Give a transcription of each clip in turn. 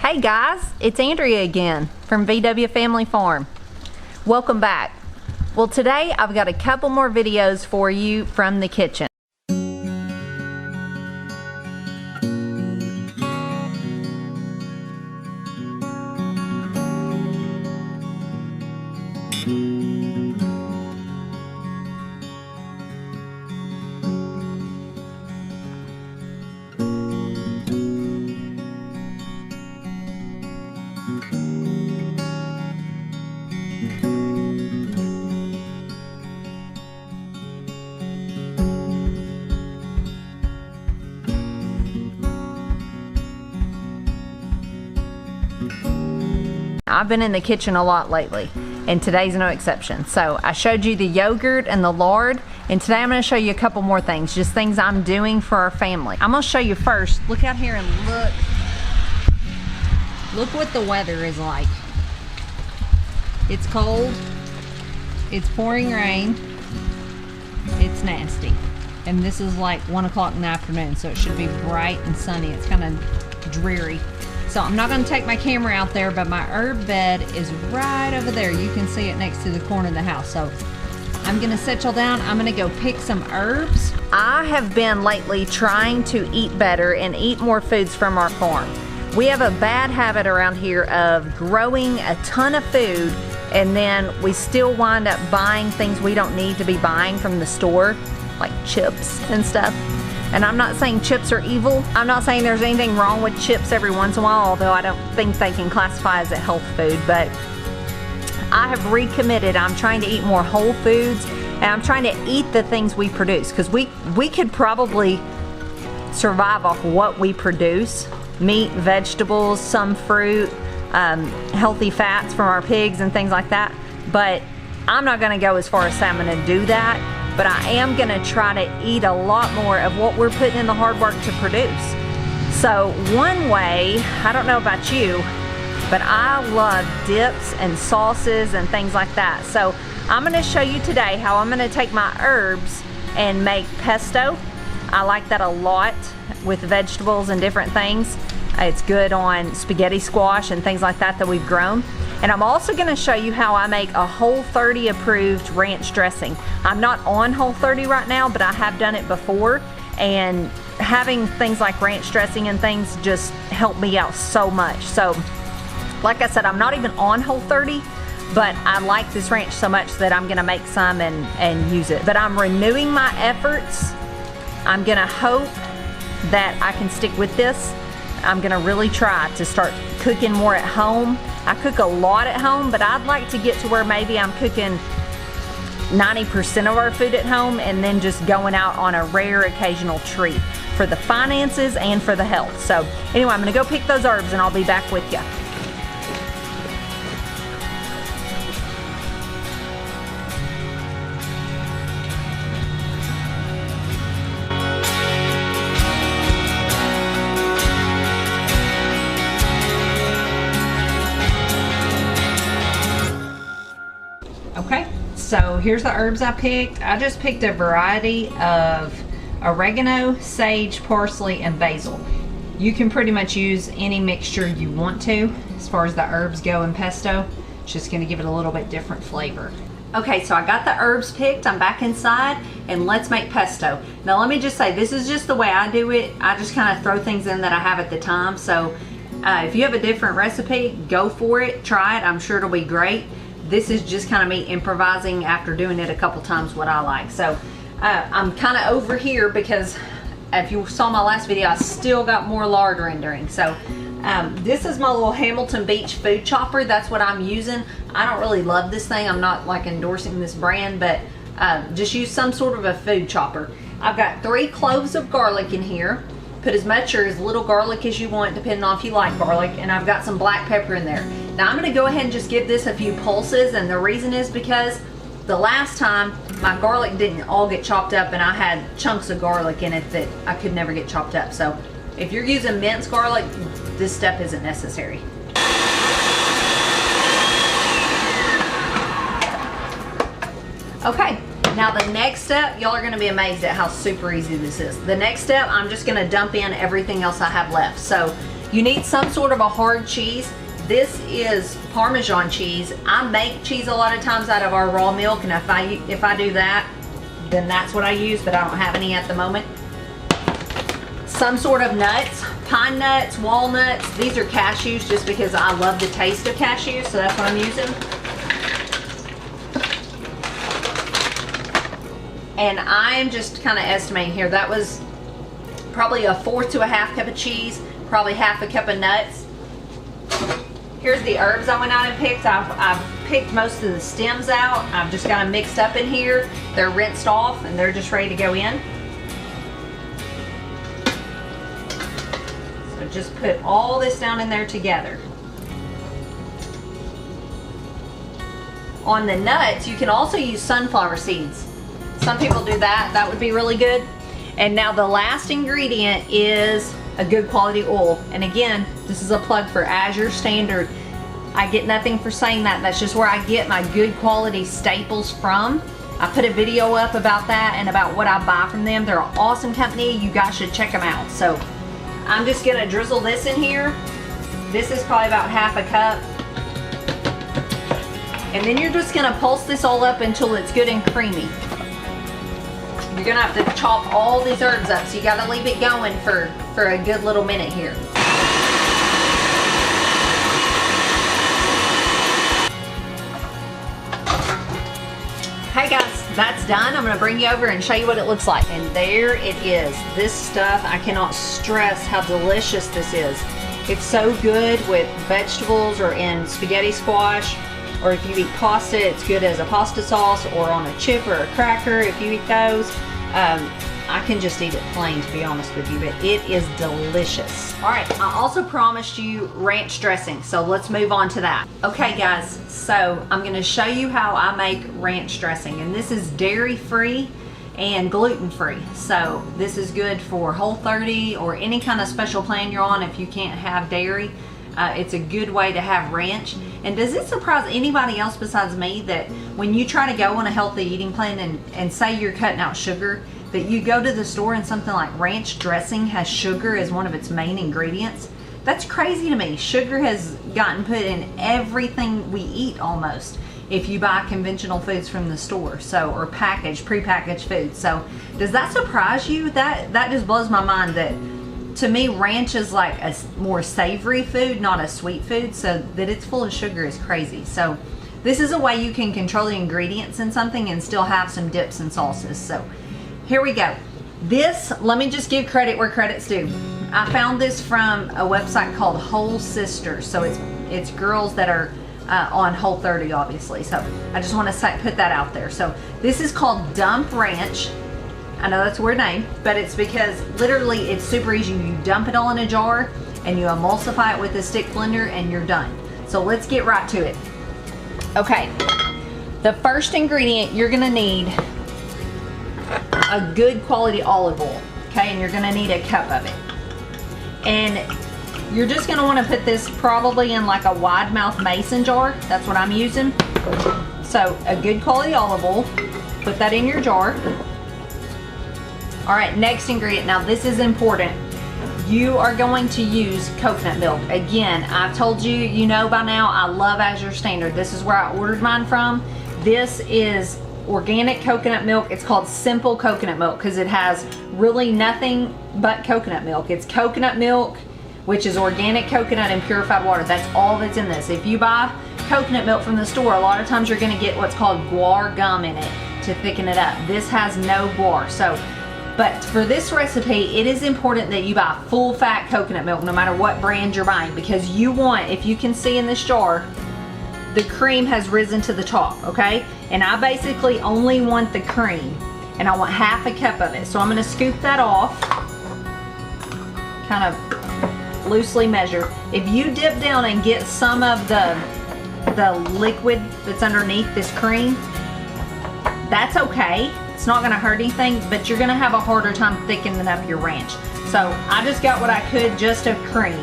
Hey guys, it's Andrea again from VW Family Farm. Welcome back. Well, today I've got a couple more videos for you from the kitchen. I've been in the kitchen a lot lately, and today's no exception. So I showed you the yogurt and the lard, and today I'm going to show you a couple more things, just things I'm doing for our family. I'm going to show you first. Look out here and look what the weather is like. It's cold, it's pouring rain, it's nasty, and this is like 1 o'clock in the afternoon, so it should be bright and sunny. It's kind of dreary. So I'm not going to take my camera out there, but my herb bed is right over there. You can see it next to the corner of the house. So I'm going to set y'all down. I'm going to go pick some herbs. I have been lately trying to eat better and eat more foods from our farm. We have a bad habit around here of growing a ton of food, and then we still wind up buying things we don't need to be buying from the store, like chips and stuff. And I'm not saying chips are evil. I'm not saying there's anything wrong with chips every once in a while, although I don't think they can classify as a health food. But I have recommitted. I'm trying to eat more whole foods, and I'm trying to eat the things we produce, because we could probably survive off what we produce. Meat, vegetables, some fruit, healthy fats from our pigs and things like that. But I'm not going to go as far as saying I'm going to do that. But I am going to try to eat a lot more of what we're putting in the hard work to produce. So one way, I don't know about you, but I love dips and sauces and things like that. So I'm going to show you today how I'm going to take my herbs and make pesto. I like that a lot with vegetables and different things. It's good on spaghetti squash and things like that we've grown. And I'm also going to show you how I make a Whole30 approved ranch dressing. I'm not on Whole30 right now, but I have done it before, and having things like ranch dressing and things just help me out so much. So like I said, I'm not even on Whole30, but I like this ranch so much that I'm going to make some and use it. But I'm renewing my efforts. I'm going to hope that I can stick with this. I'm going to really try to start cooking more at home. I cook a lot at home, but I'd like to get to where maybe I'm cooking 90% of our food at home and then just going out on a rare occasional treat for the finances and for the health. So anyway, I'm going to go pick those herbs and I'll be back with you. Okay, so here's the herbs I picked. I just picked a variety of oregano, sage, parsley, and basil. You can pretty much use any mixture you want to as far as the herbs go in pesto. It's just going to give it a little bit different flavor. Okay, so I got the herbs picked. I'm back inside, and let's make pesto. Now let me just say, this is just the way I do it. I just kind of throw things in that I have at the time. So if you have a different recipe, go for it. Try it. I'm sure it'll be great. This is just kind of me improvising after doing it a couple times what I like. So I'm kind of over here because if you saw my last video, I still got more lard rendering. So this is my little Hamilton Beach food chopper. That's what I'm using. I don't really love this thing. I'm not like endorsing this brand, but just use some sort of a food chopper. I've got 3 cloves of garlic in here. Put as much or as little garlic as you want, depending on if you like garlic. And I've got some black pepper in there. Now I'm going to go ahead and just give this a few pulses, and the reason is because the last time my garlic didn't all get chopped up, and I had chunks of garlic in it that I could never get chopped up. So if you're using minced garlic, this step isn't necessary. Okay, now the next step, y'all are going to be amazed at how super easy this is. The next step, I'm just going to dump in everything else I have left. So You need some sort of a hard cheese. This is Parmesan cheese. I make cheese a lot of times out of our raw milk, and if I do that, then that's what I use, but I don't have any at the moment. Some sort of nuts, pine nuts, walnuts. These are cashews just because I love the taste of cashews, so that's what I'm using. And I'm just kind of estimating here. That was probably a 1/4 to a 1/2 cup of cheese, probably 1/2 cup of nuts. Here's the herbs I went out and picked. I've picked most of the stems out. I've just got them mixed up in here. They're rinsed off and they're just ready to go in. So just put all this down in there together. On the nuts, you can also use sunflower seeds. Some people do that. That would be really good. And now the last ingredient is a good quality oil. And again, this is a plug for Azure Standard. I get nothing for saying that. That's just where I get my good quality staples from. I put a video up about that and about what I buy from them. They're an awesome company. You guys should check them out. So I'm just gonna drizzle this in here. This is probably about 1/2 cup. And then you're just gonna pulse this all up until it's good and creamy. You're gonna have to chop all these herbs up, so you gotta leave it going for a good little minute here. Hey guys, that's done. I'm gonna bring you over and show you what it looks like. And there it is. This stuff, I cannot stress how delicious this is. It's so good with vegetables or in spaghetti squash, or if you eat pasta, it's good as a pasta sauce or on a chip or a cracker if you eat those. I can just eat it plain, to be honest with you, but it is delicious. All right, I also promised you ranch dressing, so let's move on to that. Okay guys, so I'm gonna show you how I make ranch dressing, and this is dairy-free and gluten-free. So this is good for Whole30 or any kind of special plan you're on if you can't have dairy. It's a good way to have ranch. And does it surprise anybody else besides me that when you try to go on a healthy eating plan and say you're cutting out sugar, that you go to the store and something like ranch dressing has sugar as one of its main ingredients? That's crazy to me. Sugar has gotten put in everything we eat almost if you buy conventional foods from the store, so, or prepackaged foods. So does that surprise you? That just blows my mind that, to me, ranch is like a more savory food, not a sweet food, so that it's full of sugar is crazy. So this is a way you can control the ingredients in something and still have some dips and sauces. So here we go. This, let me just give credit where credit's due. I found this from a website called Whole Sisters. So it's girls that are on Whole30, obviously. So I just want to put that out there. So this is called Dump Ranch. I know that's a weird name, but it's because literally it's super easy. You dump it all in a jar and you emulsify it with a stick blender and you're done. So let's get right to it. Okay, the first ingredient you're gonna need a good quality olive oil, okay? And you're gonna need a cup of it. And you're just gonna wanna put this probably in like a wide mouth mason jar. That's what I'm using. So a good quality olive oil, put that in your jar. All right, next ingredient. Now this is important. You are going to use coconut milk. Again, I've told you, you know by now, I love Azure Standard. This is where I ordered mine from. This is organic coconut milk. It's called simple coconut milk because it has really nothing but coconut milk. It's coconut milk, which is organic coconut and purified water. That's all that's in this. If you buy coconut milk from the store, a lot of times you're gonna get what's called guar gum in it to thicken it up. This has no guar. So, but for this recipe, it is important that you buy full fat coconut milk no matter what brand you're buying, because you want, if you can see in this jar, the cream has risen to the top, okay? And I basically only want the cream, and I want 1/2 cup of it. So I'm gonna scoop that off, kind of loosely measure. If you dip down and get some of the liquid that's underneath this cream, that's okay. It's not gonna hurt anything, but you're gonna have a harder time thickening up your ranch. So I just got what I could just of cream.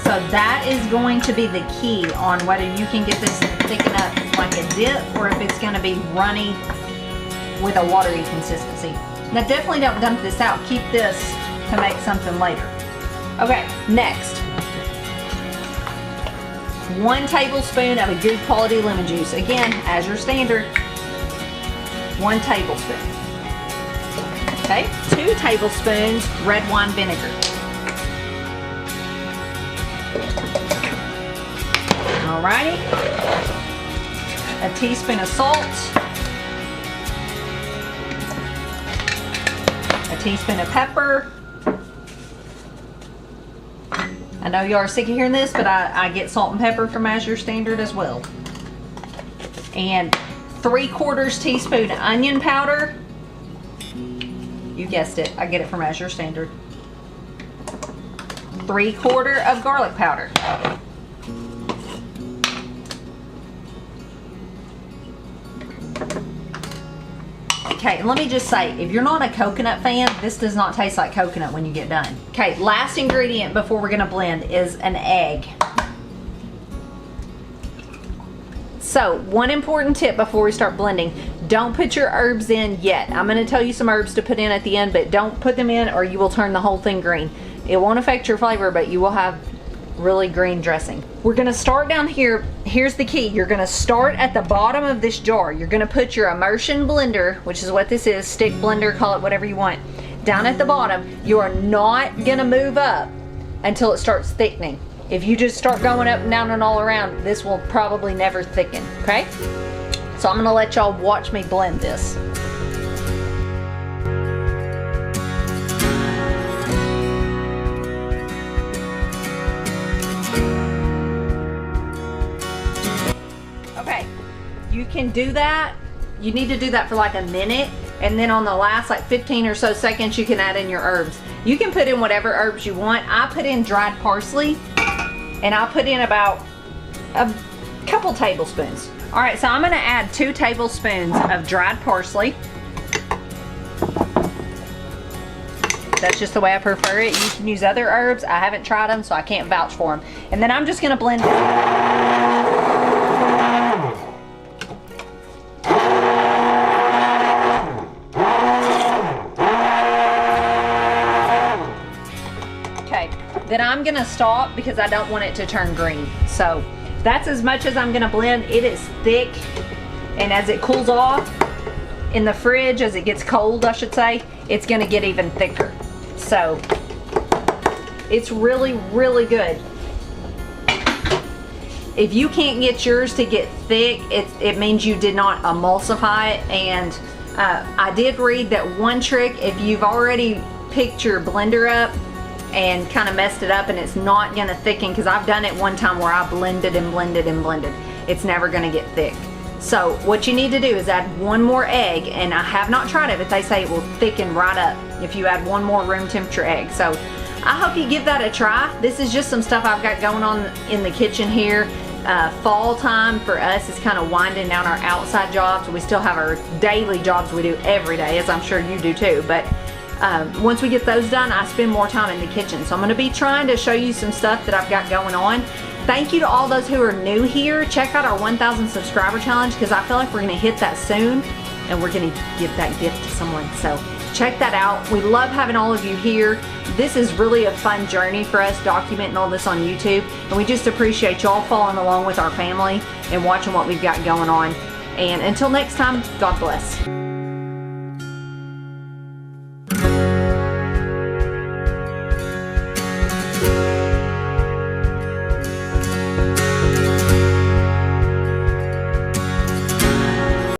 So that is going to be the key on whether you can get this thickened up like a dip or if it's gonna be runny with a watery consistency. Now definitely don't dump this out. Keep this to make something later. Okay, next. 1 tablespoon of a good quality lemon juice. Again, as your standard, 1 tablespoon. Okay, 2 tablespoons red wine vinegar. Alrighty. A teaspoon of salt. A teaspoon of pepper. I know you are sick of hearing this, but I get salt and pepper from As Your Standard as well. And 3/4 teaspoon onion powder. You guessed it, I get it from As Your Standard. 3/4 of garlic powder. Okay, let me just say, if you're not a coconut fan, this does not taste like coconut when you get done. Okay, last ingredient before we're gonna blend is an egg. So, one important tip before we start blending, don't put your herbs in yet. I'm gonna tell you some herbs to put in at the end, but don't put them in or you will turn the whole thing green. It won't affect your flavor, but you will have really green dressing. We're gonna start down here. Here's the key. You're gonna start at the bottom of this jar. You're gonna put your immersion blender, which is what this is, stick blender, call it whatever you want, down at the bottom. You are not gonna move up until it starts thickening. If you just start going up and down and all around, this will probably never thicken, okay? So I'm gonna let y'all watch me blend this. You can do that. You need to do that for like a minute, and then on the last like 15 or so seconds you can add in your herbs. You can put in whatever herbs you want. I put in dried parsley, and I put in about a couple tablespoons. All right, so I'm gonna add 2 tablespoons of dried parsley. That's just the way I prefer it. You can use other herbs. I haven't tried them, so I can't vouch for them. And then I'm just gonna blend it. Then I'm gonna stop because I don't want it to turn green. So that's as much as I'm gonna blend. It is thick, and as it cools off in the fridge, as it gets cold, I should say, it's gonna get even thicker. So it's really, really good. If you can't get yours to get thick, it means you did not emulsify it. And I did read that one trick, if you've already picked your blender up and kind of messed it up and it's not gonna thicken, because I've done it one time where I blended and blended and blended, it's never gonna get thick. So what you need to do is add 1 more egg, and I have not tried it, but they say it will thicken right up if you add 1 more room temperature egg. So I hope you give that a try. This is just some stuff I've got going on in the kitchen here. Fall time for us is kind of winding down our outside jobs. We still have our daily jobs we do every day, as I'm sure you do too, but once we get those done, I spend more time in the kitchen. So I'm going to be trying to show you some stuff that I've got going on. Thank you to all those who are new here. Check out our 1,000 subscriber challenge, because I feel like we're going to hit that soon, and we're going to give that gift to someone. So check that out. We love having all of you here. This is really a fun journey for us, documenting all this on YouTube, and we just appreciate y'all following along with our family and watching what we've got going on. And until next time, God bless.